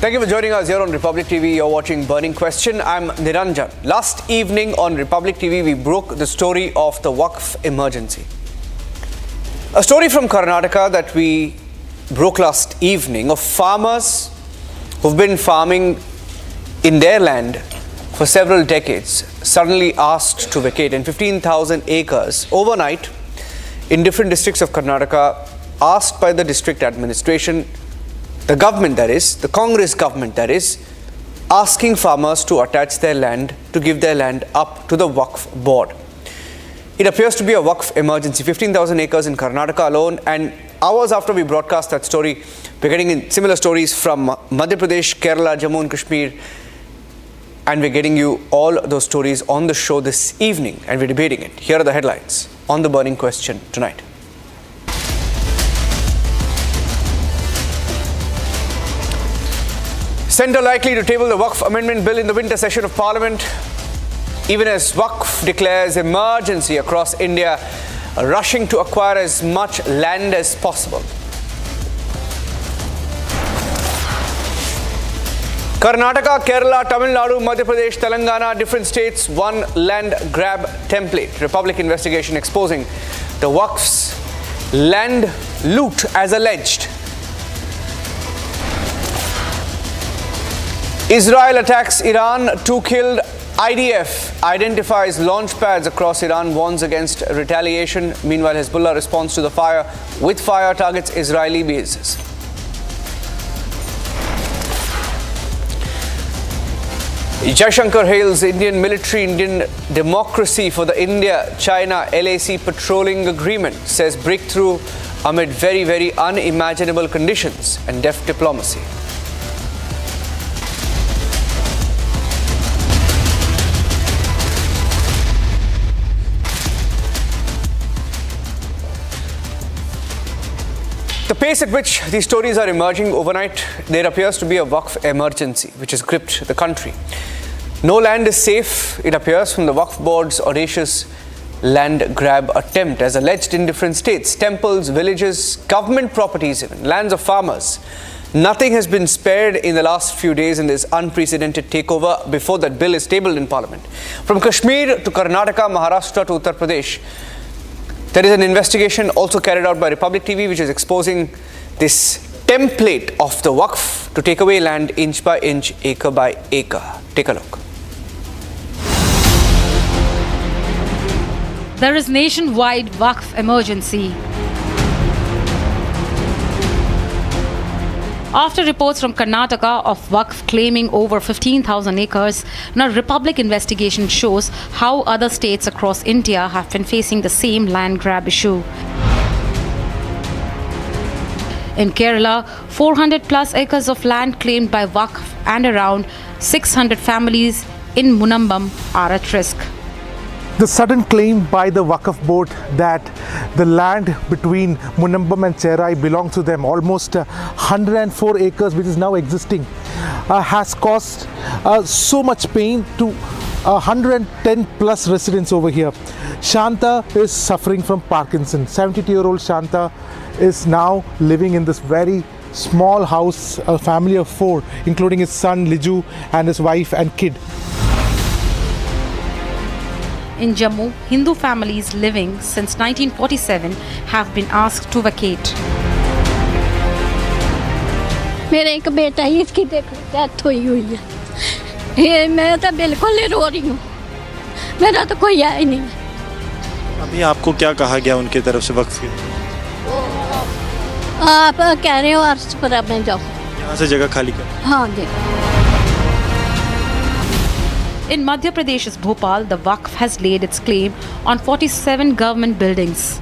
Thank you for joining us here on Republic TV. You're watching Burning Question. I'm Niranjan. Last evening on Republic TV, we broke the story of the WAQF emergency. A story from Karnataka that we broke last evening of farmers who've been farming in their land for several decades, suddenly asked to vacate, and 15,000 acres overnight in different districts of Karnataka, asked by the district administration, the government that is, the Congress government that is, asking farmers to attach their land, to give their land up to the WAQF board. It appears to be a WAQF emergency, 15,000 acres in Karnataka alone, and hours after we broadcast that story, we're getting in similar stories from Madhya Pradesh, Kerala, Jammu and Kashmir, and we're getting you all those stories on the show this evening, and we're debating it. Here are the headlines on the Burning Question tonight. Centre likely to table the WAQF amendment bill in the winter session of Parliament. Even as WAQF declares emergency across India, rushing to acquire as much land as possible. Karnataka, Kerala, Tamil Nadu, Madhya Pradesh, Telangana, different states, one land grab template. Republic investigation exposing the WAQF's land loot as alleged. Israel attacks Iran, 2 killed. IDF identifies launch pads across Iran, warns against retaliation. Meanwhile, Hezbollah responds to the fire with fire, targets Israeli bases. Jaishankar hails Indian military, Indian democracy for the India-China LAC patrolling agreement. Says breakthrough amid very unimaginable conditions and deft diplomacy. The pace at which these stories are emerging overnight, there appears to be a WAQF emergency which has gripped the country. No land is safe, it appears, from the WAQF board's audacious land grab attempt as alleged in different states. Temples, villages, government properties even, lands of farmers. Nothing has been spared in the last few days in this unprecedented takeover before that bill is tabled in Parliament. From Kashmir to Karnataka, Maharashtra to Uttar Pradesh, there is an investigation also carried out by Republic TV which is exposing this template of the WAQF to take away land inch by inch, acre by acre. Take a look. There is nationwide WAQF emergency. After reports from Karnataka of WAQF claiming over 15,000 acres, now Republic investigation shows how other states across India have been facing the same land grab issue. In Kerala, 400 plus acres of land claimed by WAQF and around 600 families in Munambam are at risk. The sudden claim by the WAQF board that the land between Munambam and Cherai belongs to them, almost 104 acres which is now existing, has caused so much pain to 110 plus residents over here. Shanta is suffering from Parkinson's. 72-year-old Shanta is now living in this very small house, a family of 4, including his son Liju and his wife and kid. In Jammu, Hindu families living since 1947 have been asked to vacate. मेरा एक बेटा ही इसकी death हुई है। ये मैं तो बिल्कुल रो रही हूँ। मेरा तो कोई आया ही नहीं। अभी आपको क्या कहा गया उनकी तरफ से वक्फ की? आप कह रहे हो आरएसपुरा में जाओ। यहाँ से जगह खाली कर। हाँ जी। In Madhya Pradesh's Bhopal, the WAQF has laid its claim on 47 government buildings.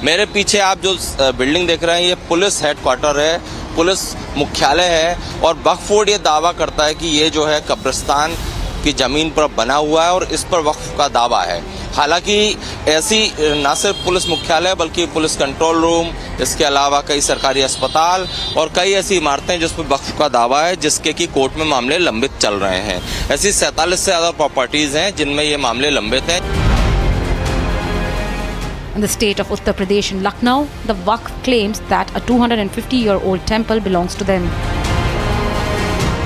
मेरे पीछे आप जो बिल्डिंग देख रहे हैं ये पुलिस हेडक्वार्टर है, पुलिस मुख्यालय है और वक्फ बोर्ड ये दावा करता है कि ये जो है कब्रिस्तान की जमीन पर बना हुआ है और इस पर वक्फ का दावा है। हालांकि ऐसी न सिर्फ पुलिस मुख्यालय बल्कि पुलिस कंट्रोल रूम, इसके अलावा कई सरकारी अस्पताल और कई ऐसी इमारतें जिस पर वक्फ का दावा है जिसके कि कोर्ट में मामले लंबित चल रहे हैं। ऐसी 47 से ज़्यादा प्रॉपर्टीज़ हैं जिनमें ये मामले लंबित हैं। In the state of Uttar Pradesh in Lucknow, the WAQF claims that a 250-year-old temple belongs to them.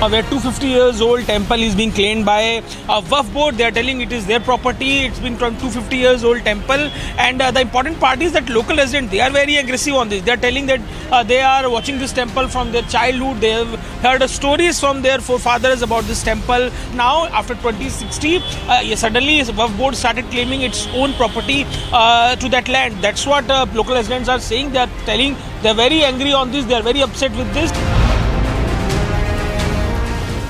where 250 years old temple is being claimed by a WAQF board. They are telling it is their property. It's been from 250 years old temple, and the important part is that local residents, they are very aggressive on this. They are telling that they are watching this temple from their childhood. They have heard stories from their forefathers about this temple. Now after 2060, suddenly WAQF board started claiming its own property to that land. That's what local residents are saying. They are telling they are very angry on this. They are very upset with this.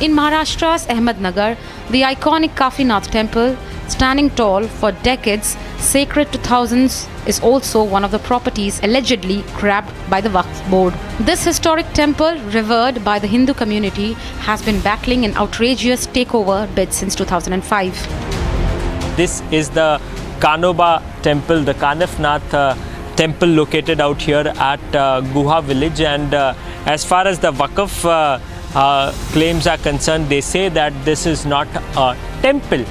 In Maharashtra's Ahmednagar, the iconic Kanifnath temple, standing tall for decades, sacred to thousands, is also one of the properties allegedly grabbed by the WAQF board. This historic temple, revered by the Hindu community, has been battling an outrageous takeover bid since 2005. This is the Kanoba temple, the Kanifnath temple located out here at Guha village, and as far as the WAQF claims are concerned, they say that this is not a temple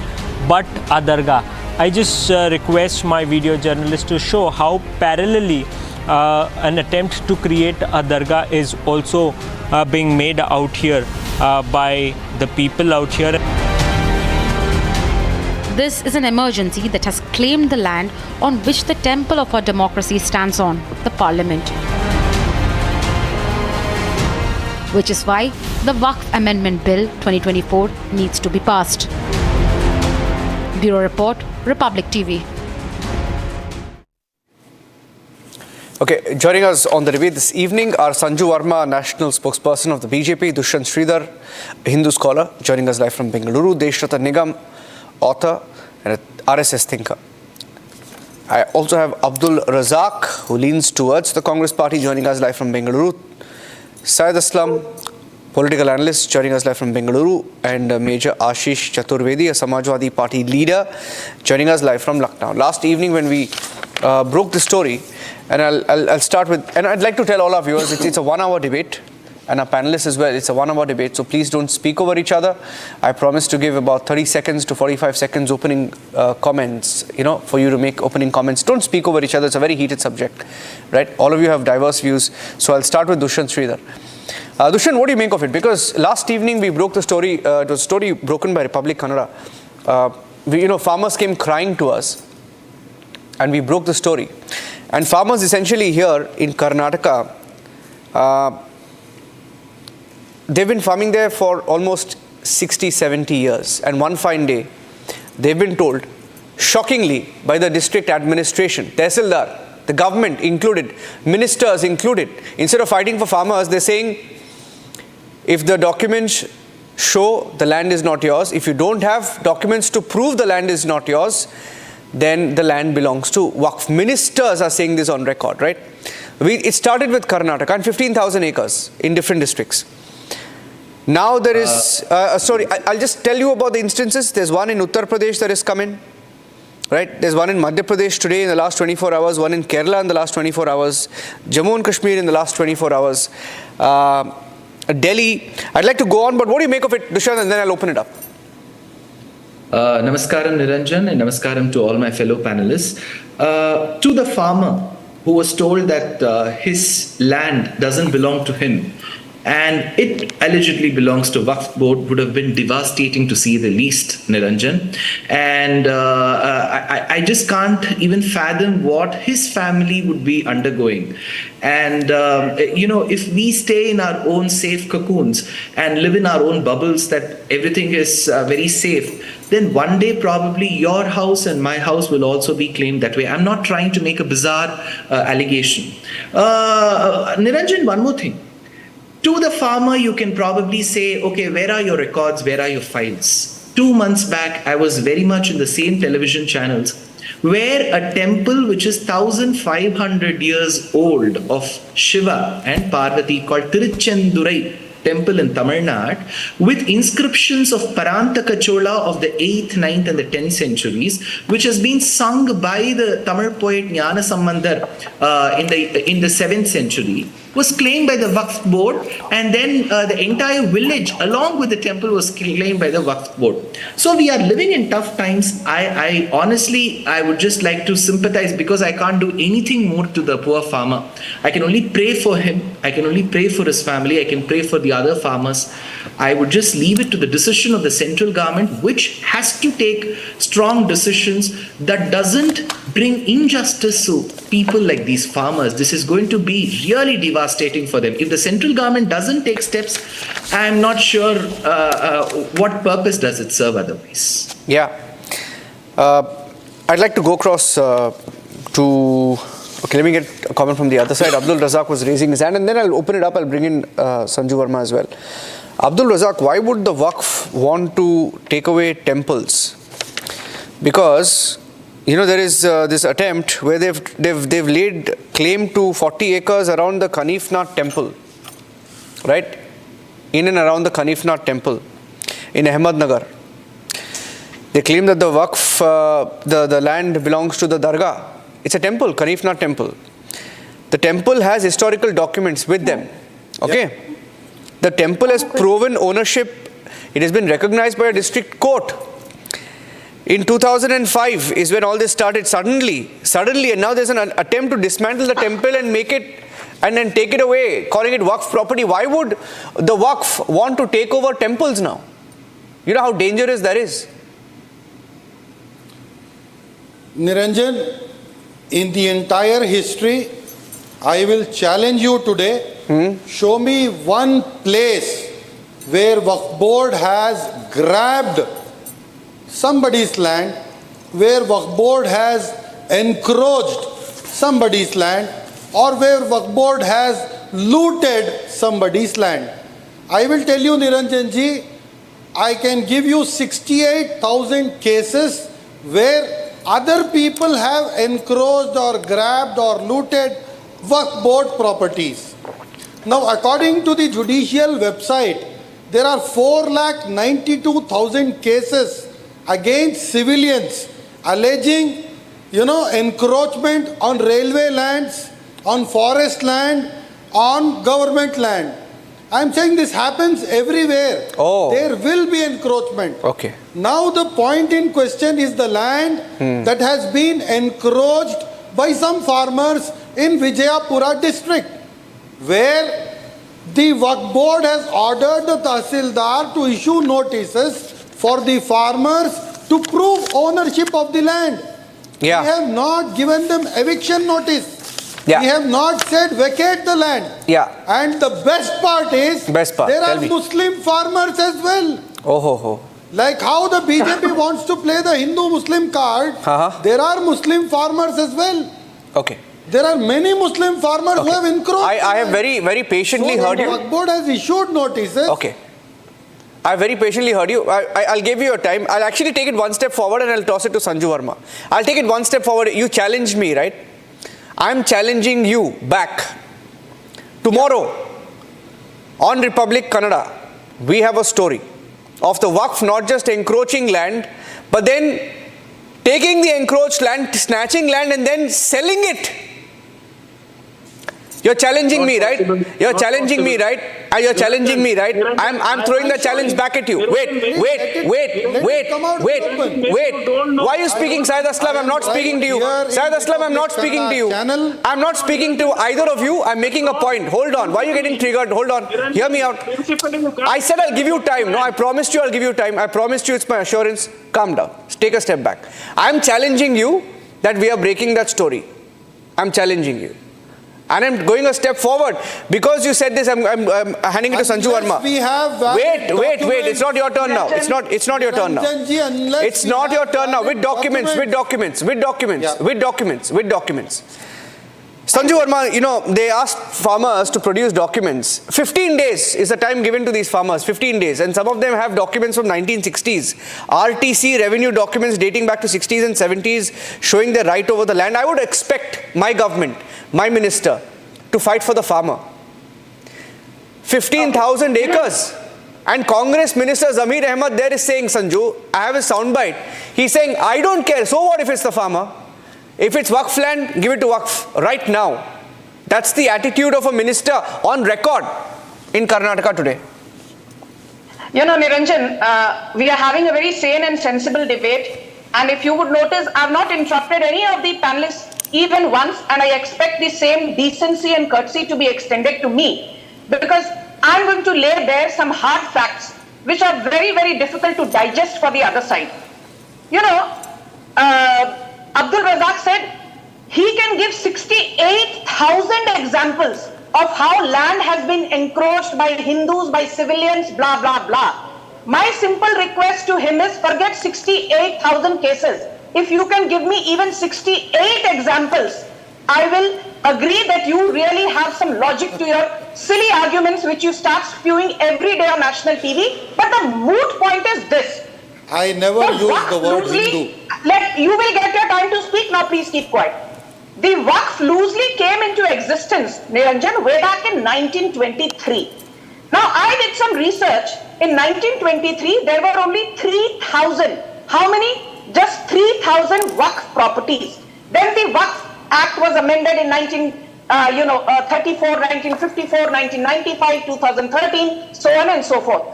but a dargah. I just request my video journalist to show how parallelly an attempt to create a dargah is also being made out here by the people out here. This is an emergency that has claimed the land on which the temple of our democracy stands on, the parliament. Which is why the WAQF Amendment Bill 2024 needs to be passed. Bureau Report, Republic TV. Okay, joining us on the debate this evening are Sanju Verma, national spokesperson of the BJP, Dushyant Sridhar, a Hindu scholar, joining us live from Bengaluru, Deshrata Nigam, author and an RSS thinker. I also have Abdul Razak, who leans towards the Congress party, joining us live from Bengaluru. Syed Aslam, political analyst, joining us live from Bengaluru, and Major Ashish Chaturvedi, a Samajwadi Party leader, joining us live from Lucknow. Last evening when we broke the story, and I'll start with, and I'd like to tell all our viewers, it's a 1 hour debate, and our panelists as well, it's a 1 hour debate, so please don't speak over each other. I promise to give about 30 seconds to 45 seconds opening comments, for you to make opening comments. Don't speak over each other, it's a very heated subject, right? All of you have diverse views, so I'll start with Dushyant Sridhar. Dushyant, what do you make of it? Because last evening we broke the story, it was a story broken by Republic Kannada. Farmers came crying to us, and we broke the story. And farmers essentially here in Karnataka, they've been farming there for almost 60, 70 years. And one fine day, they've been told, shockingly, by the district administration, Tehsildar, the government included, ministers included, instead of fighting for farmers, they're saying, if the documents show the land is not yours, if you don't have documents to prove the land is not yours, then the land belongs to WAQF. Ministers are saying this on record, right? It started with Karnataka and 15,000 acres in different districts. Now there is, I'll just tell you about the instances. There's one in Uttar Pradesh that has come in, right? There's one in Madhya Pradesh today in the last 24 hours, one in Kerala in the last 24 hours, Jammu and Kashmir in the last 24 hours, Delhi. I'd like to go on, but what do you make of it, Dushyant, and then I'll open it up. Namaskaram Niranjan, and namaskaram to all my fellow panelists. To the farmer who was told that his land doesn't belong to him and it allegedly belongs to WAQF board, would have been devastating to see the least, Niranjan. And I just can't even fathom what his family would be undergoing. And, if we stay in our own safe cocoons and live in our own bubbles that everything is very safe, then one day probably your house and my house will also be claimed that way. I'm not trying to make a bizarre allegation. Niranjan, one more thing. To the farmer, you can probably say, okay, where are your records? Where are your files? 2 months back, I was very much in the same television channels where a temple which is 1,500 years old of Shiva and Parvati called Tiruchendurai temple in Tamil Nadu with inscriptions of Parantaka Chola of the 8th, 9th and the 10th centuries, which has been sung by the Tamil poet Jnana Sambandar in the 7th century. was claimed by the Waqf board, and then the entire village along with the temple was claimed by the Waqf board. So we are living in tough times. I honestly, I would just like to sympathize, because I can't do anything more to the poor farmer. I can only pray for him. I can only pray for his family. I can pray for the other farmers. I would just leave it to the decision of the central government, which has to take strong decisions that doesn't bring injustice to people like these farmers. This is going to be really devastating for them. If the central government doesn't take steps, I'm not sure what purpose does it serve otherwise. Yeah. I'd like to go across to... Okay, let me get a comment from the other side. Abdul Razak was raising his hand, and then I'll open it up. I'll bring in Sanju Verma as well. Abdul Razak, why would the Waqf want to take away temples? Because, you know, there is this attempt where they've laid claim to 40 acres around the Kanifnath temple, right? In and around the Kanifnath temple in Ahmednagar. They claim that the Waqf, the land belongs to the Dargah. It's a temple, Kanifnath temple. The temple has historical documents with them. Okay? Yeah. The temple has proven ownership. It has been recognized by a district court. In 2005 is when all this started suddenly, and now there's an attempt to dismantle the temple and make it, and then take it away, calling it Waqf property. Why would the Waqf want to take over temples now? You know how dangerous that is? Niranjan, in the entire history, I will challenge you today. Show me one place where Waqf board has grabbed somebody's land, where Waqf board has encroached somebody's land, or where Waqf board has looted somebody's land. I will tell you, Niranjan ji, I can give you 68,000 cases where other people have encroached or grabbed or looted Waqf board properties. Now, according to the judicial website, there are 492,000 cases against civilians alleging, encroachment on railway lands, on forest land, on government land. I'm saying this happens everywhere. Oh. There will be encroachment. Okay. Now the point in question is the land that has been encroached by some farmers in Vijayapura district, where the Waqf board has ordered the Tahsildar to issue notices for the farmers to prove ownership of the land. Yeah. We have not given them eviction notice. Yeah. We have not said vacate the land. Yeah. And the best part is, there are Muslim farmers as well. Oh, ho, ho. Like how the BJP wants to play the Hindu-Muslim card, there are Muslim farmers as well. Okay. There are many Muslim farmers who have encroached. I have very, very patiently heard you. The Waqf board has issued notices. Okay. I very patiently heard you. I'll give you a time. I'll actually take it one step forward and I'll toss it to Sanju Verma. I'll take it one step forward. You challenged me, right? I'm challenging you back. Tomorrow, on Republic Kannada, we have a story of the Waqf not just encroaching land, but then taking the encroached land, snatching land and then selling it. You're challenging me, right? You're challenging me, right? You're challenging me, right? I'm throwing the challenge back at you. Wait. Why are you speaking, Syed Aslam? I'm not speaking to you. Syed Aslam, I'm not speaking to you. I'm not speaking to either of you. I'm making a point. Hold on. Why are you getting triggered? Hold on. Hear me out. I said I'll give you time. No, I promised you I'll give you time. I promised you, it's my assurance. Calm down. Take a step back. I'm challenging you that we are breaking that story. I'm challenging you. And I'm going a step forward. Because you said this, I'm handing it to Sanju Verma. Wait. It's not your turn now. It's not your turn now. It's not your turn now. With documents. Sanju Verma, they asked farmers to produce documents. 15 days is the time given to these farmers. 15 days. And some of them have documents from 1960s. RTC revenue documents dating back to 60s and 70s showing their right over the land. I would expect my government, my minister, to fight for the farmer. 15,000 acres. And Congress Minister Zamir Ahmed there is saying, Sanju, I have a soundbite. He's saying, I don't care. So what if it's the farmer? If it's Waqf land, give it to Waqf right now. That's the attitude of a minister on record in Karnataka today. You know, Niranjan, we are having a very sane and sensible debate. And if you would notice, I have not interrupted any of the panelists even once, and I expect the same decency and courtesy to be extended to me, because I'm going to lay bare some hard facts which are very, very difficult to digest for the other side. You know, Abdul Razak said he can give 68,000 examples of how land has been encroached by Hindus, by civilians, blah, blah, blah. My simple request to him is forget 68,000 cases. If you can give me even 68 examples, I will agree that you really have some logic to your silly arguments which you start spewing every day on national TV. But the moot point is this. I never used the word Hindu. You will get your time to speak now, please keep quiet. The WAQF loosely came into existence, Niranjan, way back in 1923. Now, I did some research. In 1923, there were only 3,000. How many? Just 3,000 WAQF properties. Then the WAQF Act was amended in 1934, 1954, 1995, 2013, so on and so forth.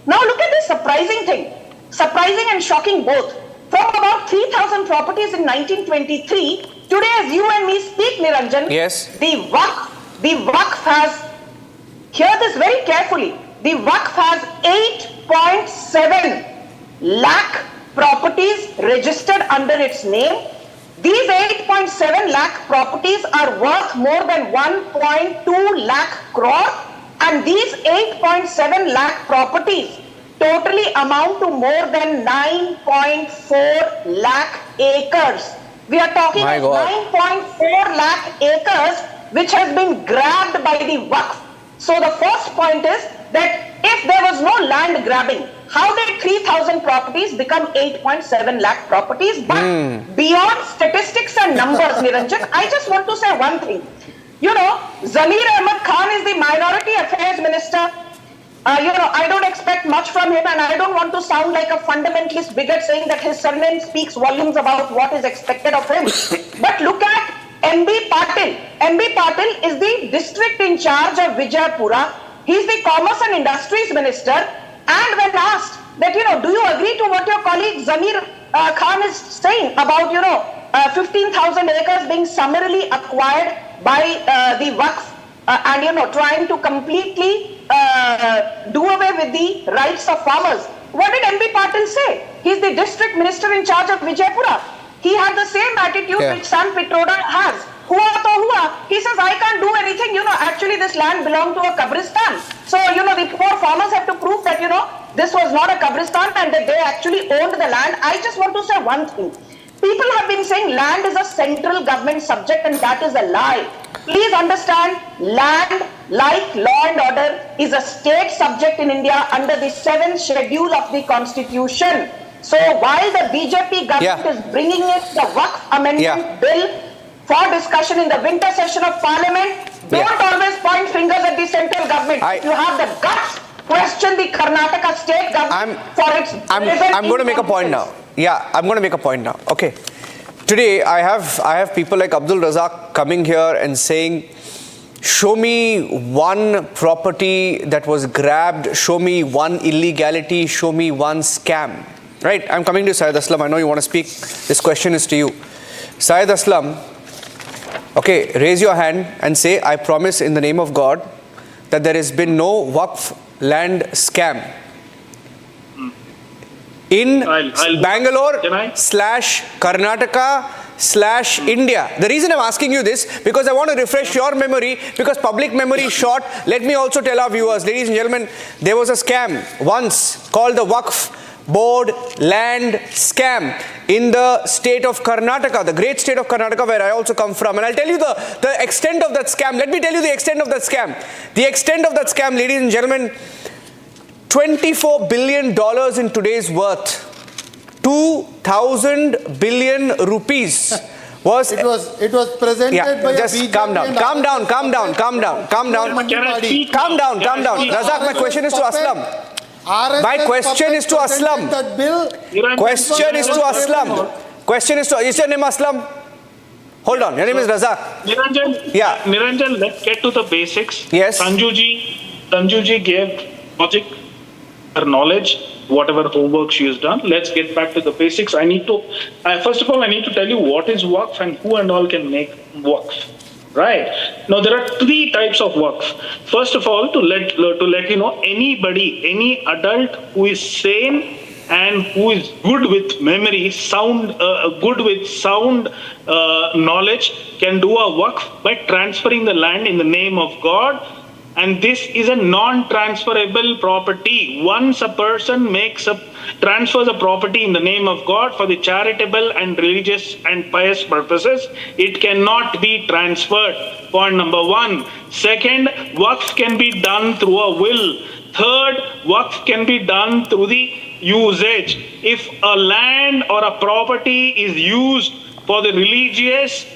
Now, look at this surprising thing. Surprising and shocking both. From about 3,000 properties in 1923, today as you and me speak, Niranjan, yes, the WAQF has, hear this very carefully, the WAQF has 8.7 lakh properties registered under its name. These 8.7 lakh properties are worth more than 1.2 lakh crore, and these 8.7 lakh properties totally amount to more than 9.4 lakh acres. We are talking about 9.4 lakh acres which has been grabbed by the WAQF. So the first point is that if there was no land grabbing, how did 3,000 properties become 8.7 lakh properties? But beyond statistics and numbers, Niranjan, I just want to say one thing. You know, Zamir Ahmed Khan is the Minority Affairs Minister. I don't expect much from him, and I don't want to sound like a fundamentalist bigot saying that his surname speaks volumes about what is expected of him. But look at MB Patil. MB Patil is the district in charge of Vijaypura. He's the Commerce and Industries Minister. And when asked that, do you agree to what your colleague Zamir Khan is saying about, 15,000 acres being summarily acquired by the WAQF and, trying to completely do away with the rights of farmers. What did MB Patil say? He's the district minister in charge of Vijaypura. He had the same attitude which Sam Pitroda has. Hua to hua. He says, I can't do anything. Actually this land belonged to a Kabristan. So, the poor farmers have to prove that, this was not a Kabristan and that they actually owned the land. I just want to say one thing. People have been saying land is a central government subject, and that is a lie. Please understand, land, like law and order, is a state subject in India under the 7th schedule of the Constitution. So while the BJP government is bringing in the WAQF amendment bill for discussion in the winter session of Parliament, don't always point fingers at the central government. If you have the guts, question the Karnataka state government for its I'm going to make a point now. Yeah, I'm going to make a point now. Okay. Today, I have people like Abdul Razak coming here and saying, show me one property that was grabbed, show me one illegality, show me one scam. Right? I'm coming to Syed Aslam. I know you want to speak. This question is to you. Syed Aslam, okay, raise your hand and say, I promise in the name of God that there has been no WAQF land scam in Bangalore/Karnataka/India. The reason I'm asking you this, because I want to refresh your memory, because public memory is short. Let me also tell our viewers, ladies and gentlemen, there was a scam once called the WAQF Board land scam in the state of Karnataka, the great state of Karnataka, where I also come from. And I'll tell you the extent of that scam. Let me tell you the extent of that scam. The extent of that scam, ladies and gentlemen, $24 billion in today's worth, 2,000 billion rupees was. It was presented by just a BJP calm down. Razak, my question is to Aslam. My question is to Aslam. Question is to Aslam. Is your name Aslam? Hold on. Your name is Razak. Niranjan, Yeah. Niranjan, let's get to the basics. Yes. Sanjuji gave logic, her knowledge, whatever homework she has done. Let's get back to the basics. First of all, I need to tell you what is WAQF and who and all can make WAQF. Right. Now, there are three types of WAQF. First of all, to let you know, any adult who is sane and who is good with memory, good with sound knowledge, can do a WAQF by transferring the land in the name of God. And this is a non-transferable property. Once a person transfers a property in the name of God for the charitable and religious and pious purposes, it cannot be transferred. Point number one. Second, WAQF can be done through a will. Third, WAQF can be done through the usage. If a land or a property is used for the religious,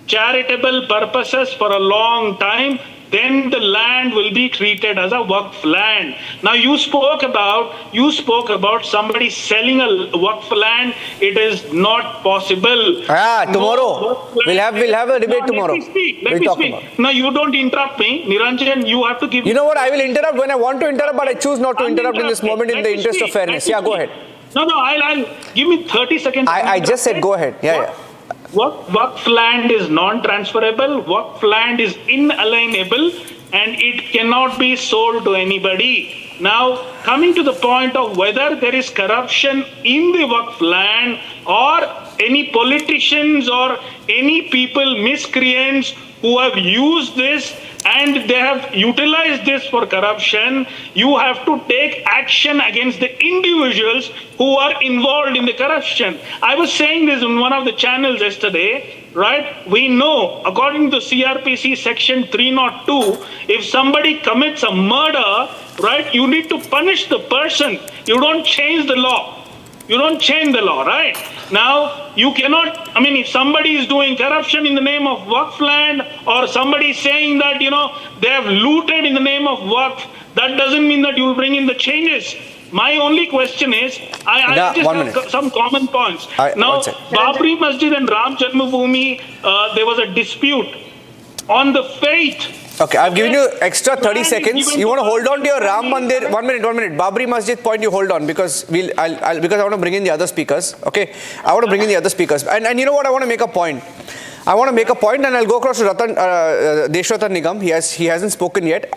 charitable purposes for a long time, then the land will be treated as a WAQF land. Now you spoke about somebody selling a WAQF land. It is not possible. Tomorrow we'll have a debate tomorrow. Let me speak. Now you don't interrupt me, Niranjan. You have to give. You know what? I will interrupt when I want to interrupt, but I choose not to interrupt in this moment in the interest of fairness. Yeah, go ahead. No, I'll give me 30 seconds. I just said go ahead. Yeah. WAQF land is non-transferable, WAQF land is inalienable, and it cannot be sold to anybody. Now, coming to the point of whether there is corruption in the WAQF land or any politicians or any people, miscreants who have used this and they have utilized this for corruption, you have to take action against the individuals who are involved in the corruption. I was saying this in one of the channels yesterday, right? We know, according to CRPC section 302, if somebody commits a murder, right, you need to punish the person. You don't change the law. You don't change the law, right? Now, you cannot, if somebody is doing corruption in the name of WAQF land, or somebody is saying that, they have looted in the name of WAQF, that doesn't mean that you will bring in the changes. My only question is, I just have some common points. Now, Babri Masjid and Ram Janmabhoomi, there was a dispute on the fate. Okay, I've given you extra 30 seconds. You want to hold on to your Ram Mandir? 1 minute. Babri Masjid point, you hold on because because I want to bring in the other speakers. Okay, I want to bring in the other speakers. And you know what? I want to make a point. And I'll go across to Deshratan Nigam. He hasn't spoken yet.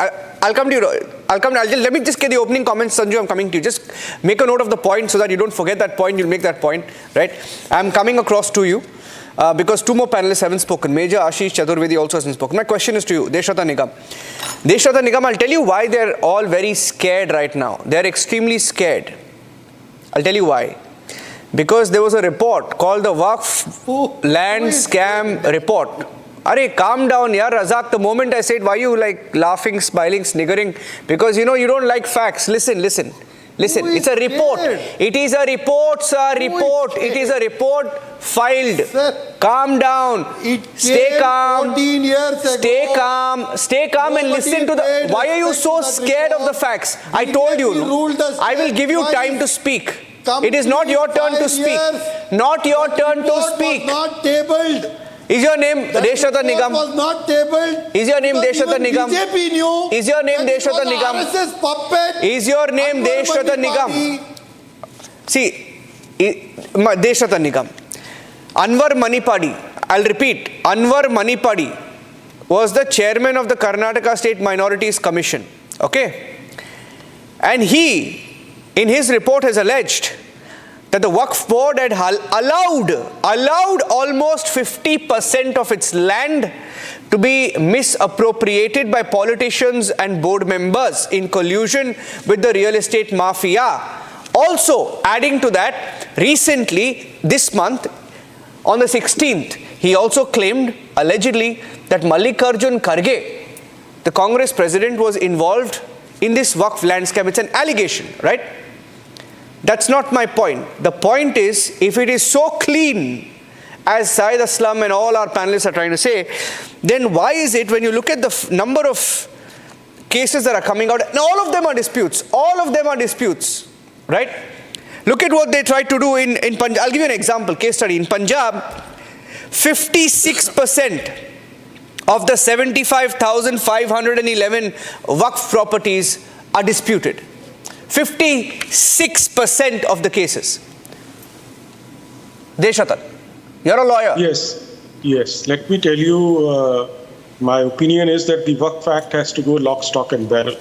I'll come to you. Let me just get the opening comments, Sanju. I'm coming to you. Just make a note of the point so that you don't forget that point. You'll make that point, right? I'm coming across to you. Because two more panelists haven't spoken. Major Ashish Chaturvedi also hasn't spoken. My question is to you, Deshratan Nigam. I'll tell you why they're all very scared right now. They're extremely scared. I'll tell you why. Because there was a report called the WAQF land scam report. Calm down, yaar, Razak. The moment I said, why are you like laughing, smiling, sniggering? Because you don't like facts. Listen. It's a report. It is a report, sir. It is a report filed. Sir, calm down. Stay calm. 14 years ago. Stay calm and listen to the. Why are you so scared of the facts? I told you. I will give you time to speak. It is not your turn to speak. Not your turn to speak. Not tabled. Is your name Deshratan Nigam? Was not tabled. Is your name Deshratan Nigam? BJP knew. Is your name Deshratan Nigam? RSS puppet. Is your name Deshratan Nigam? See, Deshratan Nigam. Anwar Manipadi. I'll repeat. Anwar Manipadi was the chairman of the Karnataka State Minorities Commission. Okay? And he, in his report, has alleged that the WAQF board had allowed almost 50% of its land to be misappropriated by politicians and board members in collusion with the real estate mafia. Also, adding to that, recently, this month, on the 16th, he also claimed, allegedly, that Mallikarjun Kharge, the Congress president, was involved in this WAQF land scam. It's an allegation, right? That's not my point. The point is, if it is so clean, as Syed Aslam and all our panelists are trying to say, then why is it when you look at the number of cases that are coming out, and all of them are disputes, right? Look at what they tried to do in Punjab. I'll give you an example, case study. In Punjab, 56% of the 75,511 Waqf properties are disputed. 56% of the cases. Deshatan, you're a lawyer. Yes. Let me tell you, my opinion is that the Waqf Act has to go lock, stock and barrel.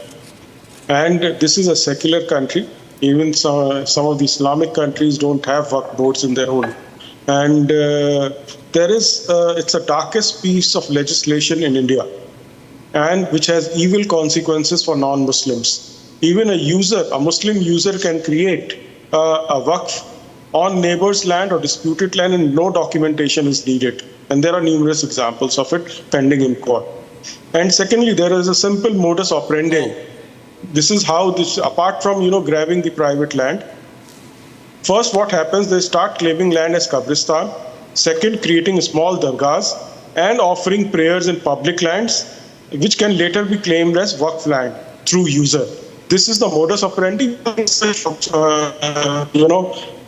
And this is a secular country. Even some of the Islamic countries don't have Waqf boards in their own. And it's the darkest piece of legislation in India, and which has evil consequences for non-Muslims. Even a Muslim user can create a Waqf on neighbor's land or disputed land and no documentation is needed. And there are numerous examples of it pending in court. And secondly, there is a simple modus operandi. This is how apart from, grabbing the private land, first what happens, they start claiming land as Qabristan. Second, creating small dargahs and offering prayers in public lands, which can later be claimed as Waqf land through user. This is the modus operandi,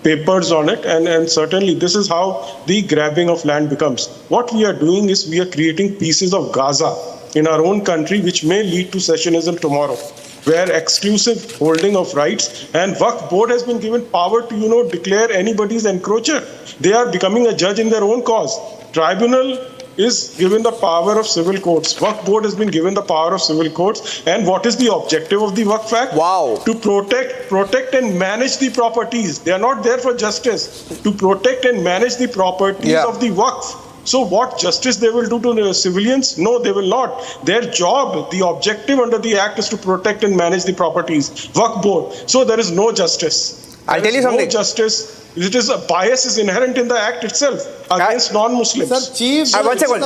papers on it, and certainly this is how the grabbing of land becomes. What we are doing is we are creating pieces of Gaza in our own country, which may lead to secessionism tomorrow, where exclusive holding of rights and Waqf board has been given power to, declare anybody's encroacher. They are becoming a judge in their own cause. Tribunal is given the power of civil courts. Waqf board has been given the power of civil courts. And what is the objective of the Waqf Act? Wow. To protect and manage the properties. They are not there for justice. To protect and manage the properties of the Waqf. So what justice they will do to the civilians? No, they will not. Their job, the objective under the Act is to protect and manage the properties. Waqf board. So there is no justice. I'll tell you something. No justice. It is a bias is inherent in the Act itself against non-Muslims. Sir, Chief, one second.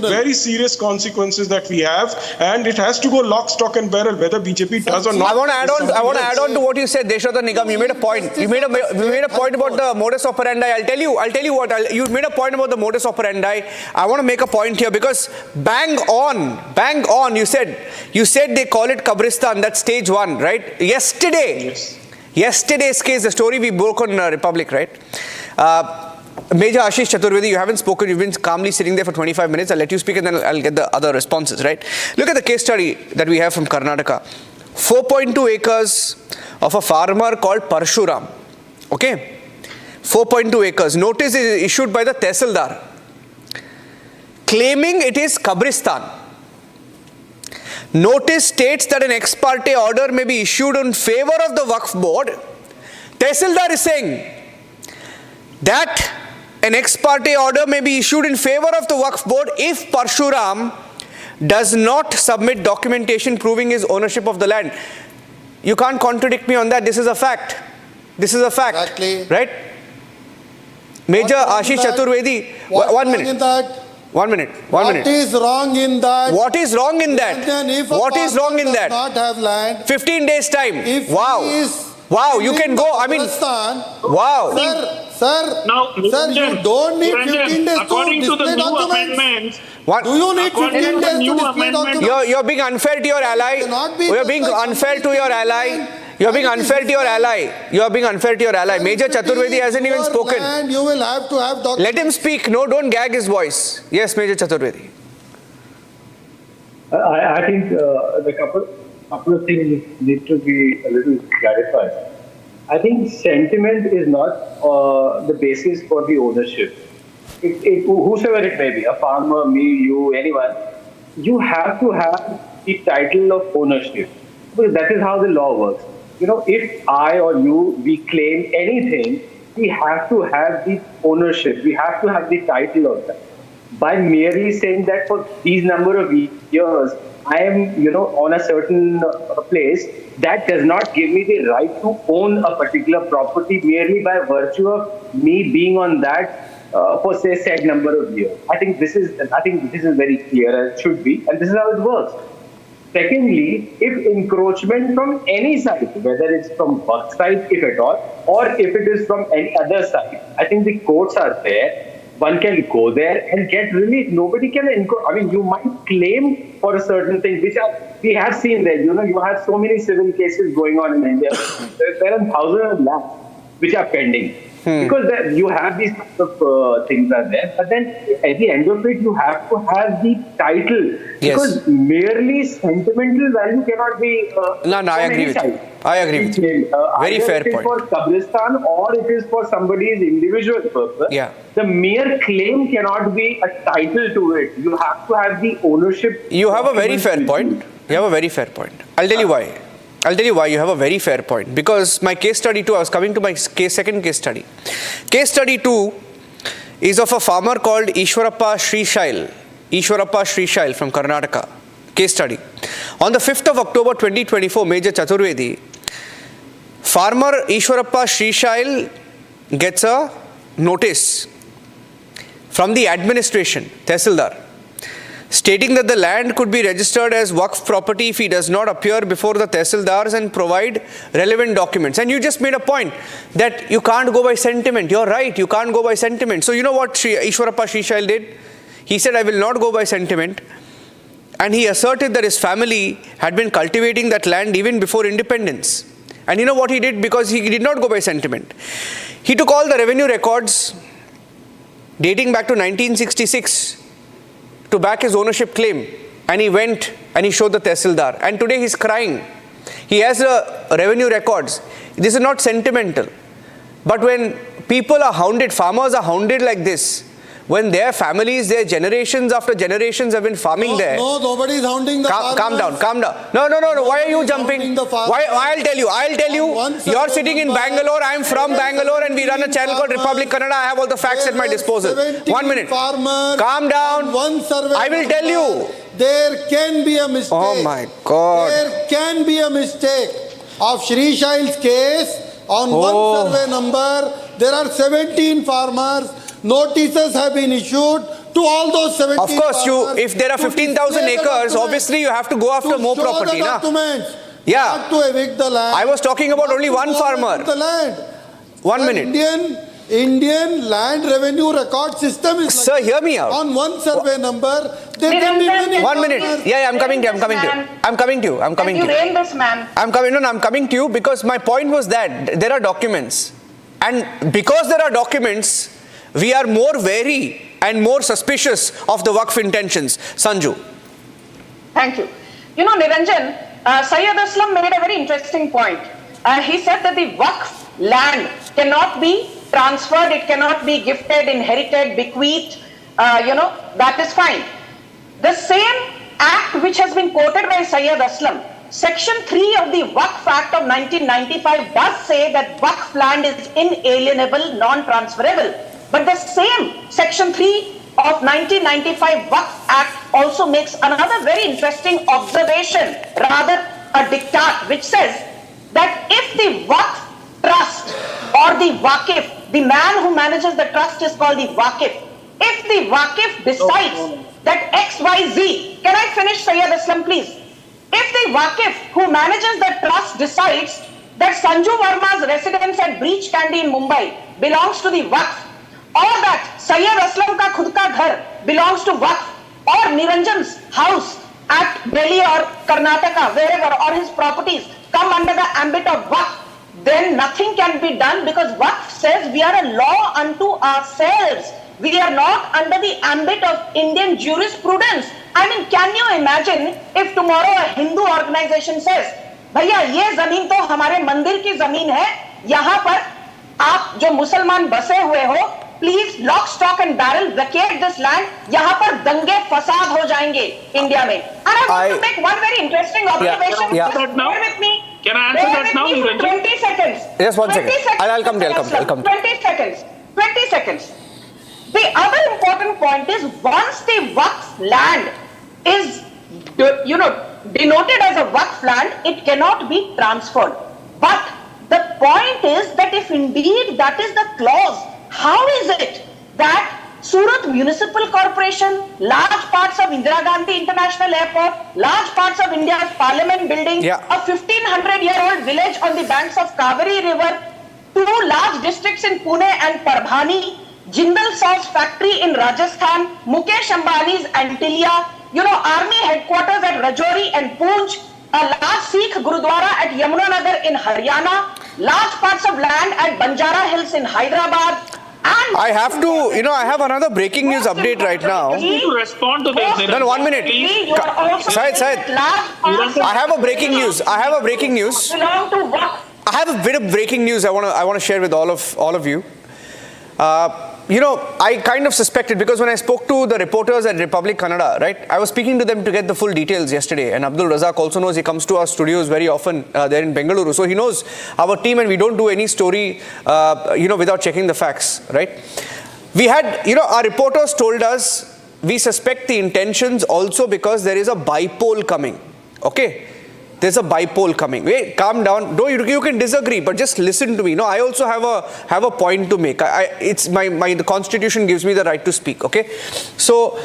Very serious consequences that we have, and it has to go lock, stock, and barrel, whether BJP does or not. I want to add on to what you said, Deshatan Nigam. You made a point. You made a point about the modus operandi. I'll tell you what. You made a point about the modus operandi. I want to make a point here because bang on. You said they call it Qabristan. That's stage one, right? Yesterday's case, the story we broke on Republic, right? Major Ashish Chaturvedi, you haven't spoken. You've been calmly sitting there for 25 minutes. I'll let you speak and then I'll get the other responses, right? Look at the case study that we have from Karnataka. 4.2 acres of a farmer called Parshuram. Okay? 4.2 acres. Notice is issued by the Tehsildar, claiming it is Qabristan. Notice states that an ex parte order may be issued in favor of the Waqf board. Tehsildar is saying that an ex parte order may be issued in favor of the Waqf board if Parshuram does not submit documentation proving his ownership of the land. You can't contradict me on that. This is a fact. Exactly. Right? Major Ashish Chaturvedi. 1 minute. One minute. What is wrong in that? What is wrong in that? What is wrong in that? Not have land. 15 days time. If Wow. You can go. I mean, wow. Sir, you don't need 15 days according to to the display new documents. amendments. What? Do you need 15 days to display amendment, documents? You're being unfair to your ally. You're being unfair to your ally. You're being unfair to your ally. You are being unfair to your ally. Major Chaturvedi hasn't even spoken. And you will have to have documents. Let him speak. No, don't gag his voice. Yes, Major Chaturvedi. I think the couple of things need to be a little clarified. I think sentiment is not the basis for the ownership. Whosoever it may be, a farmer, me, you, anyone, you have to have the title of ownership. Because that is how the law works. If I or you, we claim anything, we have to have the ownership. We have to have the title of that. By merely saying that for these number of years, I am, on a certain place, that does not give me the right to own a particular property merely by virtue of me being on that for say said number of years. I think this is very clear, as it should be, and this is how it works. Secondly, if encroachment from any side, whether it's from Waqf side, if at all, or if it is from any other side, I think the courts are there. One can go there and get relief. Nobody can encroach. I mean, you might claim for a certain thing, which we have seen there. You have so many civil cases going on in India. There are thousands of lakhs which are pending. Because you have these kinds of things are there, but then at the end of it, you have to have the title. Because merely sentimental value cannot be. No, I agree with you. I agree with you. Very fair point. It is for Kabristan or it is for somebody's individual purpose. Yeah. The mere claim cannot be a title to it. You have to have the ownership. You have a very fair point. You have a very fair point. I'll tell you why. I'll tell you why you have a very fair point. Because my case study 2, I was coming to my second case study. Case study 2 is of a farmer called Ishwarappa Srishail from Karnataka. Case study. On the 5th of October 2024, Major Chaturvedi, farmer Ishwarappa Srishail gets a notice from the administration, Tehsildar, stating that the land could be registered as WAQF property if he does not appear before the Tehsildars and provide relevant documents. And you just made a point that you can't go by sentiment. You're right, you can't go by sentiment. So you know what Ishwarappa Srishail did? He said, I will not go by sentiment. And he asserted that his family had been cultivating that land even before independence. And you know what he did? Because he did not go by sentiment. He took all the revenue records dating back to 1966 to back his ownership claim, and he went and he showed the Tehsildar, and today he's crying. He has the revenue records. This is not sentimental, but when people are hounded, farmers are hounded like this, when their families, their generations after generations have been farming there. No, nobody is hounding the farmers. Calm down. No. Why are you jumping? Why? I'll tell you. You're sitting in Bangalore. I'm from Bangalore, and we run a channel called Republic Kannada. I have all the facts at my disposal. 1 minute. Calm down. I will tell you. There can be a mistake. Oh my God. There can be a mistake. Of Srishail's case, on one survey number, there are 17 farmers. Notices have been issued to all those 17 Of course, farmers. if there are 15,000 acres, obviously you have to go after more property. To show the documents. Yeah. Not to evict the land. I was talking about only one farmer. The land. 1 minute. Indian land revenue record system is Sir, hear me out. On one survey number, there can be many 1 minute. Yeah, I'm coming to you. I'm coming to you. You rein this man. I'm coming to you because my point was that there are documents. And because there are documents, we are more wary and more suspicious of the WAQF intentions. Sanju. Thank you. You know, Niranjan, Syed Aslam made a very interesting point. He said that the WAQF land cannot be transferred, it cannot be gifted, inherited, bequeathed, that is fine. The same act which has been quoted by Syed Aslam, Section 3 of the WAQF Act of 1995 does say that WAQF land is inalienable, non-transferable. But the same Section 3 of 1995 WAQF Act also makes another very interesting observation, rather a diktat, which says that if the WAQF trust or the WAQF, the man who manages the trust is called the WAQF. If the WAQF decides that XYZ, can I finish, Syed Aslam, please? If the WAQF who manages the trust decides that Sanju Verma's residence at Breach Candy in Mumbai belongs to the WAQF, or that Syed Aslam ka khud ka ghar belongs to WAQF, or Niranjan's house at Delhi or Karnataka, wherever, or his properties come under the ambit of WAQF, then nothing can be done because WAQF says we are a law unto ourselves. We are not under the ambit of Indian jurisprudence. I mean, can you imagine if tomorrow a Hindu organization says, भैया ये जमीन तो हमारे मंदिर की जमीन है, यहाँ पर आप जो मुसलमान बसे हुए हो, please lock, stock and barrel vacate this land. यहाँ पर दंगे फसाद हो जाएंगे इंडिया में. And I want to make one very interesting observation. Bear with me. Can I answer that now? 20 seconds. Yes, 1 second. I'll come there. 20 seconds. The other important point is once the WAQF land is, denoted as a WAQF land, it cannot be transferred. But the point is that if indeed that is the clause, how is it that Surat Municipal Corporation, large parts of Indira Gandhi International Airport, large parts of India's Parliament building, a 1500-year-old village on the banks of Kaveri River, 2 large districts in Pune and Parbhani, Jindal Saw's factory in Rajasthan, Mukesh Ambani's Antilia, army headquarters at Rajouri and Poonch, a large Sikh Gurudwara at Yamunanagar in Haryana, large parts of land at Banjara Hills in Hyderabad. And I have to, I have another breaking news update right now. You need to respond to this. No, 1 minute. Syed, I have a breaking news. I have a breaking news. belong to Waqf. I have a bit of breaking news I want to share with all of you. I kind of suspected, because when I spoke to the reporters at Republic Kannada, right, I was speaking to them to get the full details yesterday, and Abdul Razak also knows. He comes to our studios very often there in Bengaluru, so he knows our team, and we don't do any story without checking the facts, right? We had, our reporters told us we suspect the intentions also because there is a bipole coming. Okay, there's a bipole coming. Wait, calm down. You can disagree, but just listen to me. No, I also have a point to make. It's the Constitution gives me the right to speak. Okay, so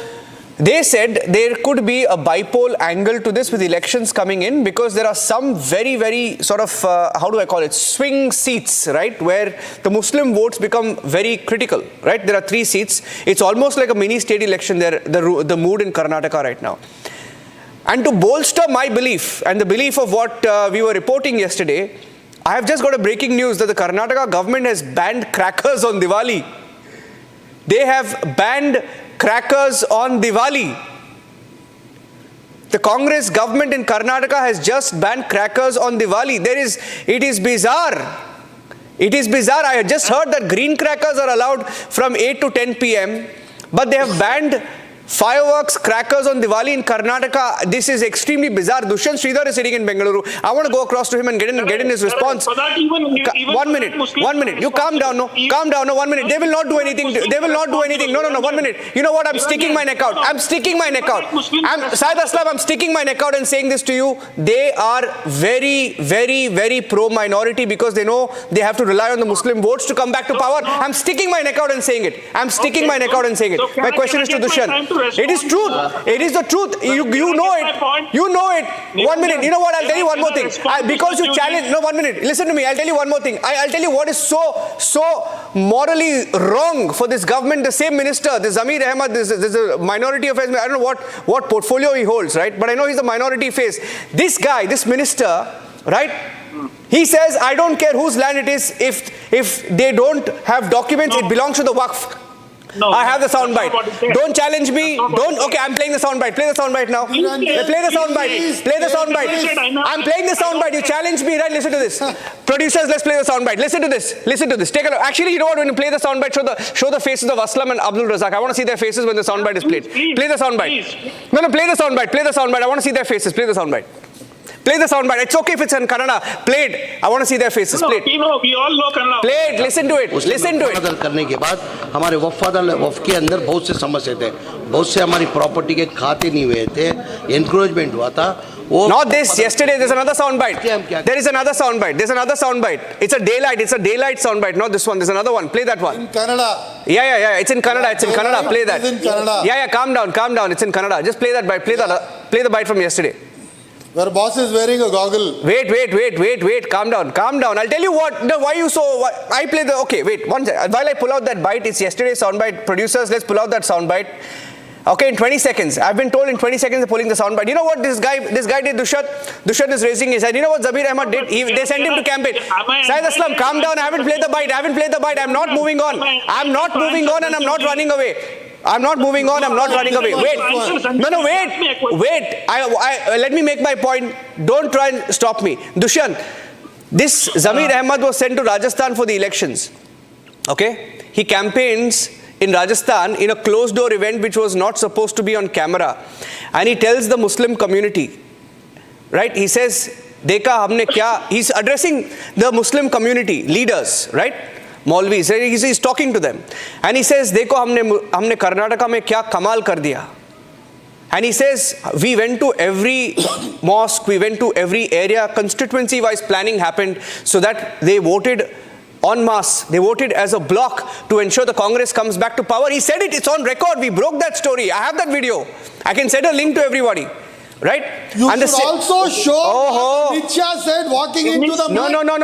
they said there could be a bipole angle to this with elections coming in, because there are some very, very sort of how do I call it, swing seats, right, where the Muslim votes become very critical, right? There are 3 seats. It's almost like a mini state election there. The mood in Karnataka right now. And to bolster my belief and the belief of what we were reporting yesterday, I have just got a breaking news that the Karnataka government has banned crackers on Diwali. They have banned crackers on Diwali. The Congress government in Karnataka has just banned crackers on Diwali. It is bizarre. It is bizarre. I just heard that green crackers are allowed from 8 to 10 p.m. But they have banned fireworks, crackers on Diwali in Karnataka. This is extremely bizarre. Dushyant Sridhar is sitting in Bengaluru. I want to go across to him and get in his response. For that, even 1 minute. You calm down. No, calm down. No, 1 minute. They will not do anything. They will not do anything. No. 1 minute. You know what? I'm sticking my neck out. I'm sticking my neck out. Syed Aslam, I'm sticking my neck out and saying this to you. They are very, very, very pro-minority because they know they have to rely on the Muslim votes to come back to power. I'm sticking my neck out and saying it. I'm sticking my neck out and saying it. My question is to Dushyant. It is truth. It is the truth. You know it. You know it. 1 minute. You know what? I'll tell you one more thing. Because you challenge. No, 1 minute. Listen to me. I'll tell you one more thing. I'll tell you what is so morally wrong for this government. The same minister, the Zamir Ahmed, there's a minority affairs. I don't know what portfolio he holds, right? But I know he's a minority face. This guy, this minister, right? He says, I don't care whose land it is. If they don't have documents, it belongs to the Waqf. No, I have the soundbite. Don't challenge me. Don't. Okay, I'm playing the soundbite. Play the soundbite now. Play the soundbite. Play the soundbite. I'm playing the soundbite. You challenged me, right? Listen to this. Producers, let's play the soundbite. Listen to this. Listen to this. Take a look. Actually, you know what? When you play the soundbite, show the faces of Aslam and Abdul Razak. I want to see their faces when the soundbite is played. Play the soundbite. No, play the soundbite. Play the soundbite. I want to see their faces. Play the soundbite. Play the soundbite. It's okay if it's in Kannada. Play it. I want to see their faces. Play it. We all know Kannada. Play it. Listen to it. Listen to it. करने के बाद हमारे वफ़ के अंदर बहुत से समस्या थे, बहुत से हमारी प्रॉपर्टी के खाते नहीं हुए थे, एनक्रोचमेंट हुआ था. Not this. Yesterday, there's another soundbite. There is another soundbite. There's another soundbite. It's a daylight. It's a daylight soundbite. Not this one. There's another one. Play that one. In Kannada. Yeah. It's in Kannada. It's in Kannada. Play that. It's in Kannada. Yeah. Calm down. It's in Kannada. Just play that bite. Play the bite from yesterday. Where boss is wearing a goggle. Wait. Calm down. I'll tell you what. Why you so? I play the. Okay, wait. One second. While I pull out that bite, it's yesterday's soundbite. Producers, let's pull out that soundbite. Okay, in 20 seconds. I've been told in 20 seconds they're pulling the soundbite. You know what this guy did, Dushyant? Dushyant is raising his hand. You know what Zamir Ahmed did? They sent him to campaign. Syed Aslam, calm down. I haven't played the bite. I'm not moving on. And I'm not running away. I'm not moving on. I'm not running away. Wait. No, wait. Let me make my point. Don't try and stop me. Dushyant, this Zamir Ahmed was sent to Rajasthan for the elections. Okay? He campaigns in Rajasthan in a closed door event which was not supposed to be on camera. And he tells the Muslim community, right? He says, Dekha humne kya? He's addressing the Muslim community leaders, right? Maulvis, he's talking to them. And he says, Dekho humne Karnataka mein kya kamal kar diya. And he says, we went to every mosque, we went to every area, constituency-wise planning happened so that they voted en masse. They voted as a bloc to ensure the Congress comes back to power. He said it, it's on record. We broke that story. I have that video. I can send a link to everybody. right? You And the should also show what Amit Shah said walking into the No, you're not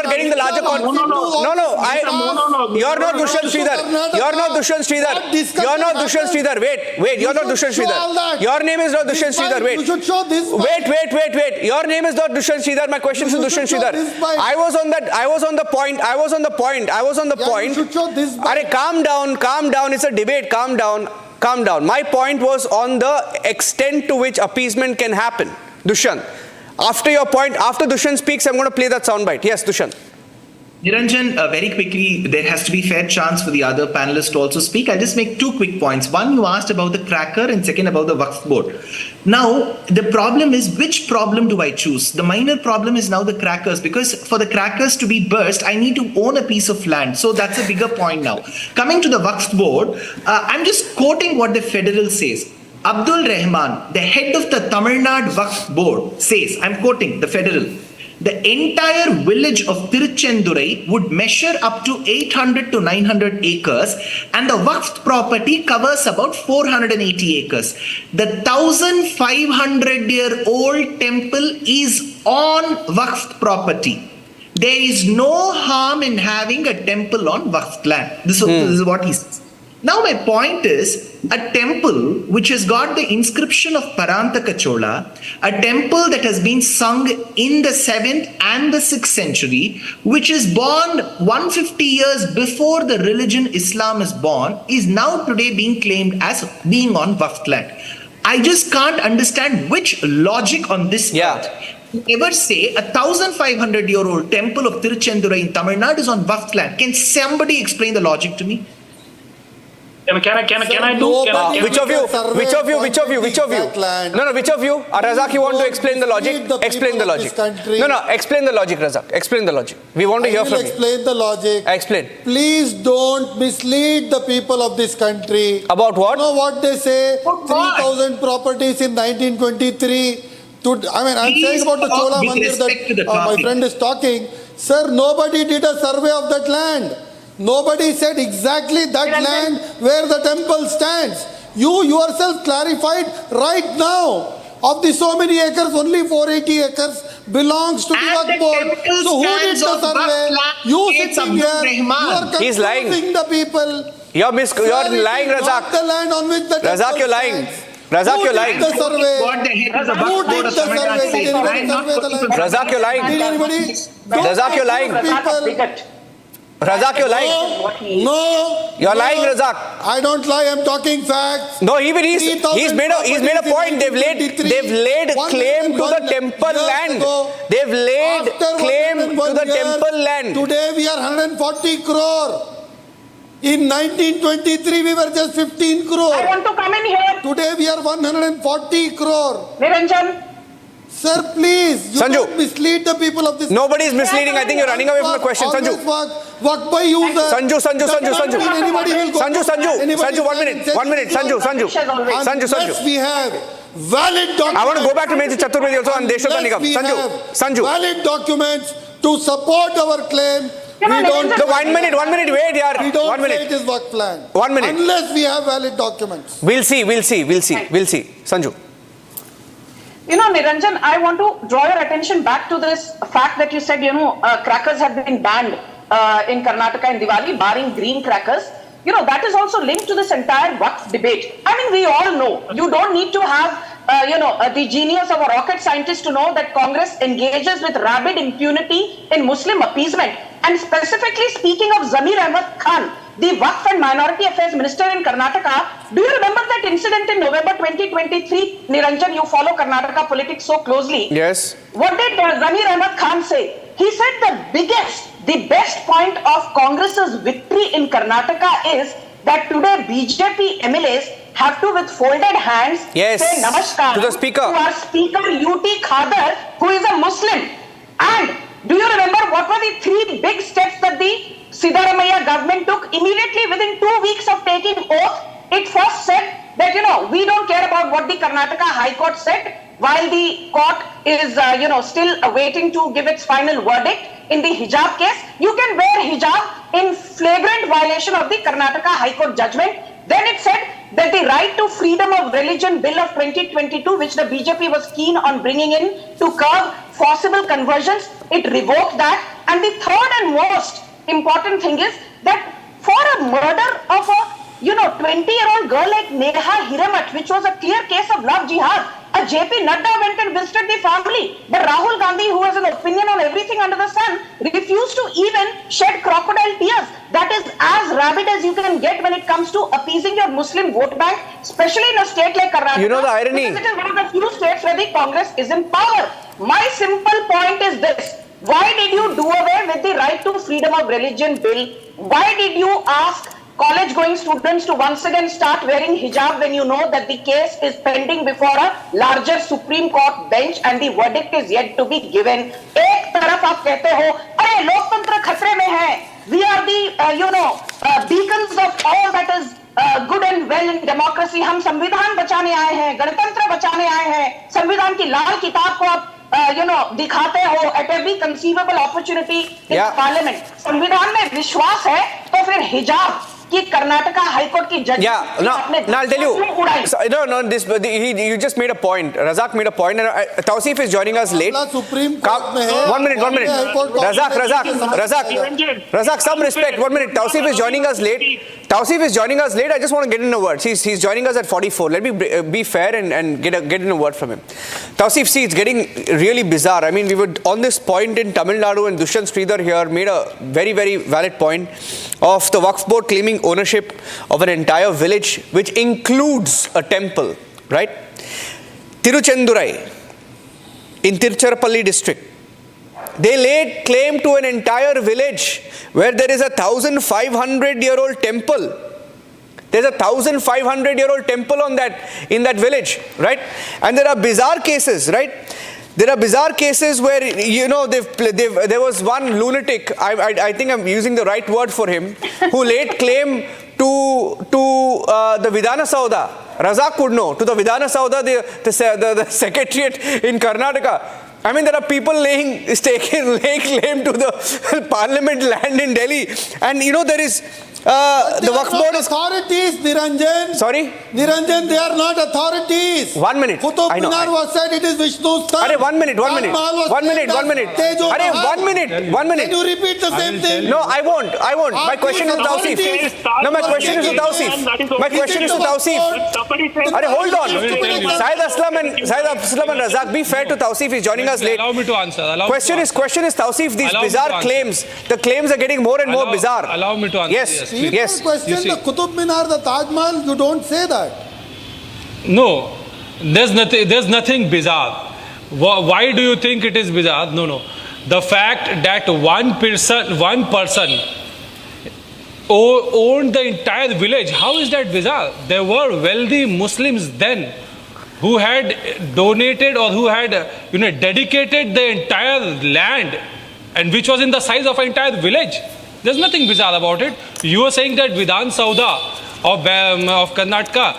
getting the larger context. You're not Dushyant Sridhar. You're not Dushyant Sridhar. You're not Dushyant Sridhar. Wait, you're not Dushyant Sridhar. Your name is not Dushyant Sridhar. Wait. You should show this. Wait. Your name is not Dushyant Sridhar. My question is to Dushyant Sridhar. I was on the point. You should show this. Arey, calm down. It's a debate. Calm down. My point was on the extent to which appeasement can happen. Dushyant, after Dushyant speaks, I'm going to play that soundbite. Yes, Dushyant. Niranjan, very quickly, there has to be fair chance for the other panelists to also speak. I'll just make 2 quick points. One, you asked about the cracker, and second, about the Waqf board. Now, the problem is, which problem do I choose? The minor problem is now the crackers, because for the crackers to be burst, I need to own a piece of land. So that's a bigger point now. Coming to the Waqf board, I'm just quoting what the federal says. Abdul Rahman, the head of the Tamil Nadu Waqf board, says, I'm quoting the federal, the entire village of Tiruchendurai would measure up to 800 to 900 acres, and the Waqf property covers about 480 acres. The 1,500-year-old temple is on Waqf property. There is no harm in having a temple on Waqf land. This is what he says. Now my point is, a temple which has got the inscription of Parantaka Chola, a temple that has been sung in the 7th and the 6th century, which is born 150 years before the religion Islam is born, is now today being claimed as being on Waqf land. I just can't understand which logic on this earth ever say a 1,500-year-old temple of Tiruchendurai in Tamil Nadu is on Waqf land. Can somebody explain the logic to me? Which of you? No, which of you? Razak, you want to explain the logic? Explain the logic. No, explain the logic, Razak. Explain the logic. We want to hear from you. Explain the logic. Explain. Please don't mislead the people of this country. About what? You know what they say? 3,000 properties in 1923. I'm saying about the Chola Mandir that my friend is talking. Sir, nobody did a survey of that land. Nobody said exactly that land where the temple stands. You yourself clarified right now. Of the so many acres, only 480 acres belongs to the Waqf board. So who did the survey? You sitting here, you are confusing the people. You're lying, Razak. The land on which the Razak, you're lying. Razak, you're lying. Who did the survey? Who did the survey? Did anybody survey the land? Razak, you're lying. Did anybody? Razak, you're lying. Razak, you're lying. No. You're lying, Razak. I don't lie. I'm talking facts. No, even he's made a point. They've laid claim to the temple land. They've laid claim to the temple land. Today we are 140 crore. In 1923 we were just 15 crore. I want to come in here. Today we are 140 crore. Niranjan. Sir, please, you don't mislead the people of this. Nobody is misleading. I think you're running away from the question, Sanju. Work by user. Sanju. Anybody will go. Sanju, 1 minute. Sanju. Unless we have valid documents. I want to go back to Major Chaturvedi also and Deshota Nigam. Sanju. Valid documents to support our claim. We don't. No, 1 minute. Wait, yaar. We don't 1 minute. say it is work plan. 1 minute. Unless we have valid documents. We'll see. Sanju. You know, Niranjan, I want to draw your attention back to this fact that you said, crackers have been banned in Karnataka in Diwali, barring green crackers. That is also linked to this entire Waqf debate. I mean, we all know, you don't need to have, the genius of a rocket scientist to know that Congress engages with rabid impunity in Muslim appeasement. And specifically speaking of Zamir Ahmad Khan, the Waqf and Minority Affairs Minister in Karnataka, do you remember that incident in November 2023? Niranjan, you follow Karnataka politics so closely. Yes. What did Zamir Ahmad Khan say? He said the best point of Congress's victory in Karnataka is that today BJP MLAs have to, with folded hands, say namaskar to the speaker. To our speaker UT Khadar, who is a Muslim. And do you remember what were the 3 big steps that the Siddaramaiah government took immediately within 2 weeks of taking oath? It first said that, we don't care about what the Karnataka High Court said while the court is, still waiting to give its final verdict in the hijab case. You can wear hijab in flagrant violation of the Karnataka High Court judgment. Then it said that the Right to Freedom of Religion Bill of 2022, which the BJP was keen on bringing in to curb forcible conversions, it revoked that. And the third and most important thing is that for a murder of a 20-year-old girl like Neha Hiramat, which was a clear case of love jihad, a JP Nadda went and visited the family. But Rahul Gandhi, who has an opinion on everything under the sun, refused to even shed crocodile tears. That is as rabid as you can get when it comes to appeasing your Muslim vote bank, especially in a state like Karnataka. You know the irony? Because it is one of the few states where the Congress is in power. My simple point is this. Why did you do away with the Right to Freedom of Religion Bill? Why did you ask college-going students to once again start wearing hijab when you know that the case is pending before a larger Supreme Court bench and the verdict is yet to be given? एक तरफ आप कहते हो, अरे लोकतंत्र खतरे में है. We are the beacons of all that is good and well in democracy. हम संविधान बचाने आए हैं, गणतंत्र बचाने आए हैं. संविधान की लाल किताब को आप दिखाते हो at every conceivable opportunity in Parliament. संविधान में विश्वास है तो फिर हिजाब कि कर्नाटका हाई कोर्ट की जज now I'll tell you. You just made a point. Razak made a point, and Tausif is joining us late. Supreme Court में है. 1 minute. Razak, some respect. 1 minute. Tausif is joining us late. I just want to get in a word. He's joining us at 44. Let me be fair and get in a word from him. Tausif, see, it's getting really bizarre. I mean, we were on this point in Tamil Nadu, and Dushyant Sridhar here made a very, very valid point of the Waqf board claiming ownership of an entire village, which includes a temple, right? Tiruchendurai in Tiruchirappalli district, they laid claim to an entire village where there is a 1,500-year-old temple. There's a 1,500-year-old temple in that village, right? And there are bizarre cases, right? There are bizarre cases where, there was one lunatic, I think I'm using the right word for him, who laid claim to the Vidhana Sauda. Razak would know, to the Vidhana Sauda, the secretariat in Karnataka. I mean, there are people laying claim to the parliament land in Delhi. And there is... the Waqf board is authorities, Niranjan. Sorry? Niranjan, they are not authorities. 1 minute. Qutub Minar was said it is Vishnu's third. Arre, 1 minute. 1 minute. Arre, 1 minute. Can you repeat the same thing? No, I won't. My question is to Tausif. No, my question is to Tausif. Arre, hold on. Syed Aslam and Razak, be fair to Tausif. He's joining us late. Allow me to answer. Question is Tausif, these bizarre claims. The claims are getting more and more bizarre. Allow me to answer. Yes. Yes. Question the Qutub Minar, the Taj Mahal, you don't say that. No, there's nothing bizarre. Why do you think it is bizarre? No. The fact that one person owned the entire village, how is that bizarre? There were wealthy Muslims then who had donated or who had dedicated the entire land, and which was in the size of an entire village. There's nothing bizarre about it. You are saying that Vidhan Sauda of Karnataka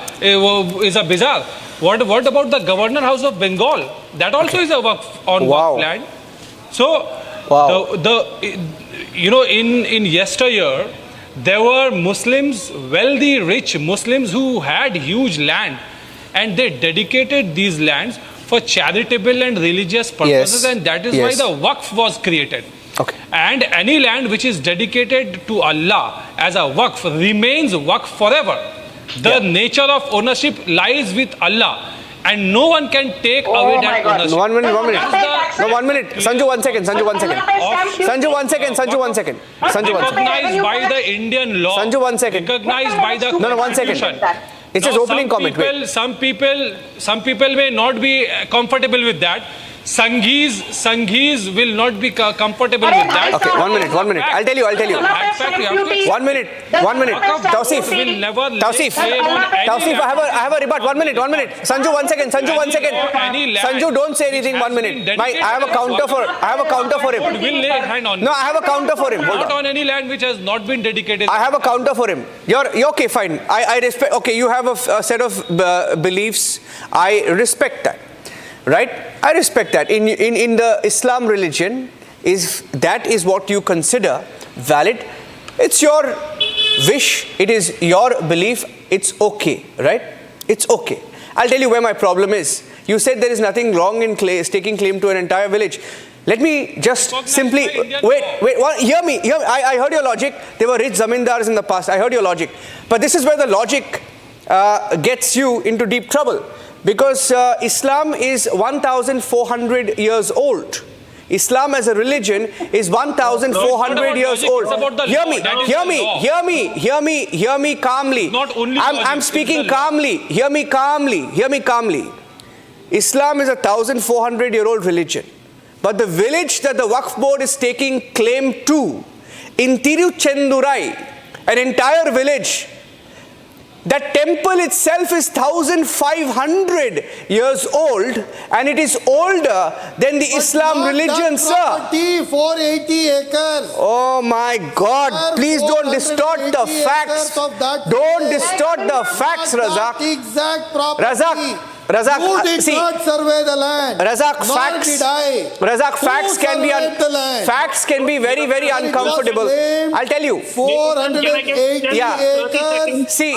is a bizarre. What about the Governor House of Bengal? That also is a Waqf Waqf land. So, in yesteryear, there were Muslims, wealthy, rich Muslims who had huge land, and they dedicated these lands for charitable and religious purposes, and that is why the Waqf was created. Okay. And any land which is dedicated to Allah as a Waqf remains Waqf forever. The nature of ownership lies with Allah, and no one can take away that ownership. 1 minute. No, 1 minute. Sanju, 1 second. Recognized by the Indian law. Sanju, 1 second. Recognized by the No, 1 second. It's his opening comment. Some people may not be comfortable with that. Sanghis will not be comfortable with that. Okay, 1 minute. I'll tell you. 1 minute. Tausif, I have a rebut. 1 minute. Sanju, 1 second. Sanju, don't say anything. 1 minute. I have a counter for him. Will lay hand on. No, I have a counter for him. Not on any land which has not been dedicated. I have a counter for him. You're okay, fine. I respect. Okay, you have a set of beliefs. I respect that. Right? I respect that. In the Islam religion, that is what you consider valid. It's your wish, it is your belief, it's okay, right? It's okay. I'll tell you where my problem is. You said there is nothing wrong in staking claim to an entire village. Let me just simply, hear me. I heard your logic. There were rich zamindars in the past. I heard your logic. But this is where the logic gets you into deep trouble. Because Islam is 1,400 years old. Islam as a religion is 1,400 years old. Hear me calmly. I'm speaking calmly. Hear me calmly. Islam is a 1,400-year-old religion. But the village that the Waqf board is taking claim to, in Tiruchendurai, an entire village, that temple itself is 1,500 years old, and it is older than the Islam religion, sir. Property, 480 acres. Oh my God, please don't distort the facts. Don't distort the facts, Razak. Exact property. Razak, who did not survey the land? Razak, Nor did I. Razak, facts can be very, very uncomfortable. I'll tell you. 480 acres. See,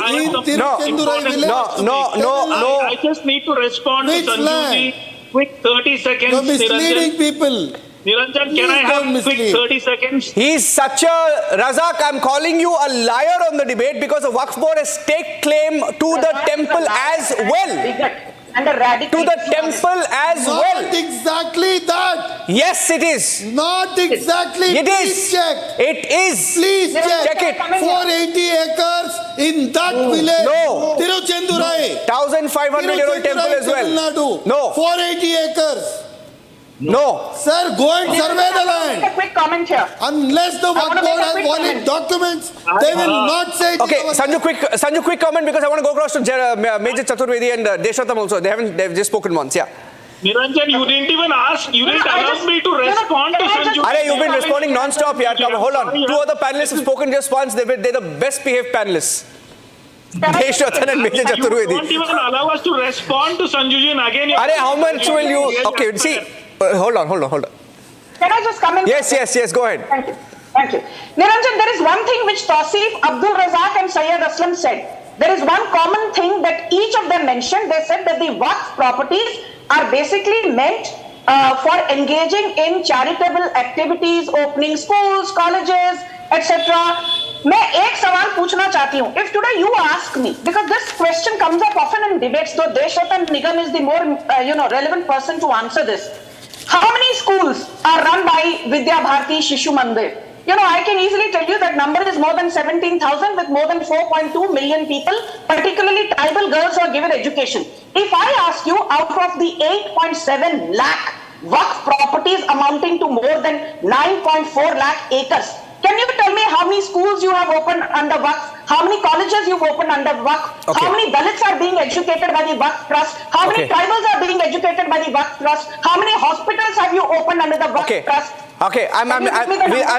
no. I just need to respond to Sanjuji. Quick 30 seconds. You're misleading people. Niranjan, can I have quick 30 seconds? He's such a... Razak, I'm calling you a liar on the debate because the Waqf board has staked claim to the temple as well. To the temple as well. Not exactly that. Yes, it is. Not exactly. It Please is. check. It is. Please check. Check it. 480 acres in that village. No. Tiruchendurai. 1,500-year-old temple as well. No. 480 acres. No. Sir, go and survey the land. A quick comment here. Unless the Waqf board has valid documents, they will not say it. Okay, Sanju, quick comment because I want to go across to Major Chaturvedi and Deshotam also. They've just spoken once. Yeah. Niranjan, you didn't even ask. You didn't allow me to respond to Sanju. You've been responding non-stop here. Hold on. Two other panelists have spoken just once. They're the best behaved panelists. Deshotam and Major Chaturvedi. You don't even allow us to respond to Sanjuji and again. How much will you... Okay, see... Hold on. Can I just come in? Yes, go ahead. Thank you. Niranjan, there is one thing which Tausif, Abdul Razak and Syed Aslam said. There is one common thing that each of them mentioned. They said that the Waqf properties are basically meant for engaging in charitable activities, opening schools, colleges, etc. मैं एक सवाल पूछना चाहती हूँ. If today you ask me, because this question comes up often in debates, though Deshotam Nigam is the more relevant person to answer this. How many schools are run by Vidya Bharati Shishu Mandir? I can easily tell you that number is more than 17,000 with more than 4.2 million people, particularly tribal girls who are given education. If I ask you, out of the 8.7 lakh Waqf properties amounting to more than 9.4 lakh acres, can you tell me how many schools you have opened under Waqf? How many colleges you've opened under Waqf? Okay. How many Dalits are being educated by the Waqf Trust? How many tribals are being educated by the Waqf Trust? How many hospitals have you opened under the Waqf Trust? Okay, I'm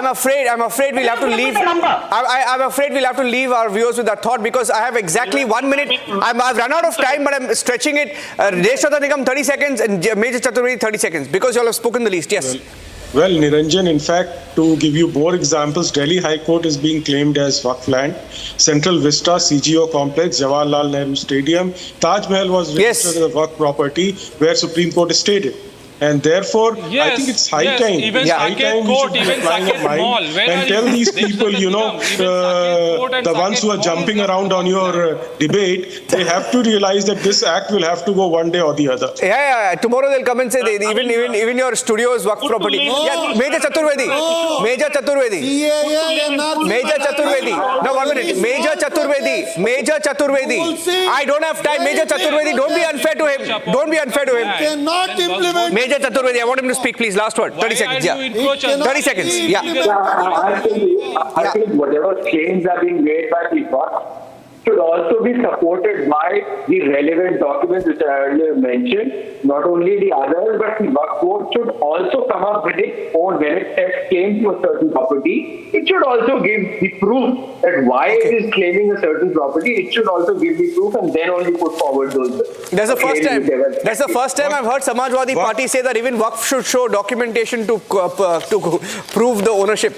afraid we'll have to leave. I'm afraid we'll have to leave our viewers with that thought because I have exactly 1 minute. I've run out of time, but I'm stretching it. Deshotam Nigam 30 seconds and Major Chaturvedi 30 seconds because you all have spoken the least. Yes. Well, Niranjan, in fact, to give you more examples, Delhi High Court is being claimed as Waqf land. Central Vista, CGO complex, Jawaharlal Nehru Stadium, Taj Mahal was registered as a Waqf property where Supreme Court stated. And therefore, I think it's high time. Even it's high time we should be applying our mind and tell these people, the ones who are jumping around on your debate, they have to realize that this act will have to go one day or the other. Yeah. Tomorrow they'll come and say even your studio is Waqf property. Yeah, Major Chaturvedi. No, 1 minute. Major Chaturvedi. I don't have time. Major Chaturvedi, don't be unfair to him. Cannot implement. Major Chaturvedi, I want him to speak, please. Last word. 30 seconds. Yeah. 30 seconds. Yeah. I think whatever claims are being made by the Waqf should also be supported by the relevant documents which I earlier mentioned. Not only the others, but the Waqf Board should also come up with its own, when it came to a certain property, it should also give the proof that why it is claiming a certain property. It should also give the proof and then only put forward those. That's the first time I've heard Samajwadi Party say that even Waqf should show documentation to prove the ownership.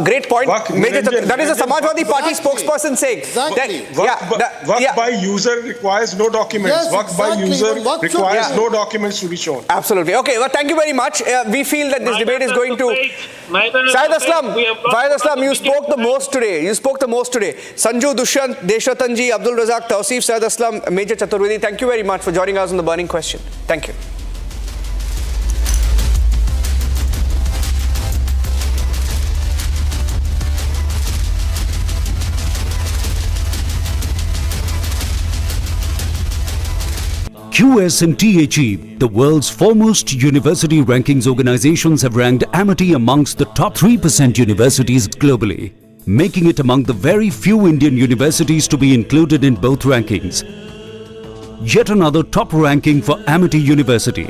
Great point. That is a Samajwadi Party spokesperson saying. Exactly. Waqf by user requires no documents. Yes, Waqf by exactly. user Waqf should- requires no documents to be shown. Absolutely. Okay, well, thank you very much. We feel that this debate is going to... Syed Aslam, you spoke the most today. Sanju, Dushyant, Deshatanji, Abdul Razak, Tausif, Syed Aslam, Major Chaturvedi, thank you very much for joining us on the Burning Question. Thank you. QS and THE, the world's foremost university rankings organizations, have ranked Amity amongst the top 3% universities globally, making it among the very few Indian universities to be included in both rankings. Yet another top ranking for Amity University,